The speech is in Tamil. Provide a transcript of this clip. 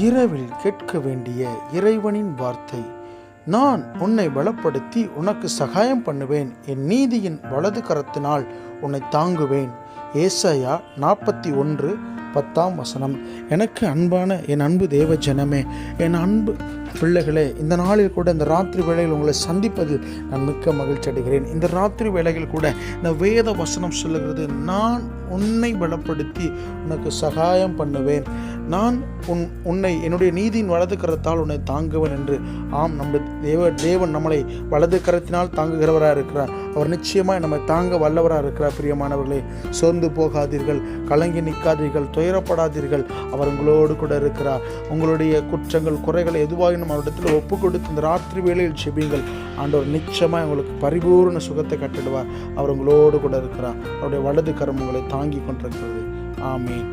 இரவில் கேட்க வேண்டிய இறைவனின் வார்த்தை. நான் உன்னை பலப்படுத்தி உனக்கு சகாயம் பண்ணுவேன், என் நீதியின் வலது கரத்தினால் உன்னை தாங்குவேன். ஏசாயா 41:10. எனக்கு அன்பான என் அன்பு தேவ ஜனமே, என் அன்பு பிள்ளைகளே, இந்த நாளில் கூட இந்த ராத்திரி வேளையில் உங்களை சந்திப்பது நான் மிக்க மகிழ்ச்சி அடைகிறேன். இந்த ராத்திரி வேளையில் கூட இந்த வேத வசனம் சொல்லுகிறது, நான் உன்னை பலப்படுத்தி உனக்கு சகாயம் பண்ணுவேன், நான் உன்னை என்னுடைய நீதியின் வலது கரத்தால் உன்னை தாங்குவேன் என்று. ஆம், நம்முடைய தேவன் நம்மளை வலது கரத்தினால் தாங்குகிறவராக இருக்கிறார். அவர் நிச்சயமாக நம்மை தாங்க வல்லவராக இருக்கிறார். பிரியமானவர்களே, சோர்ந்து போகாதீர்கள், கலங்கி நிற்காதீர்கள், துயரப்படாதீர்கள். அவர் உங்களோடு கூட இருக்கிறார். உங்களுடைய குற்றங்கள் குறைகளை எதுவாக நம்ம அவரிடத்தில் ஒப்பு கொடுத்து இந்த ராத்திரி வேளையில் செபியுங்கள். ஆண்டவர் நிச்சயமாக உங்களுக்கு பரிபூர்ண சுகத்தை கட்டிடுவார். அவர் உங்களோடு கூட இருக்கிறார். அவருடைய வலது கரம் உங்களை தாங்கி கொண்டிருக்கிறது. ஆமீன்.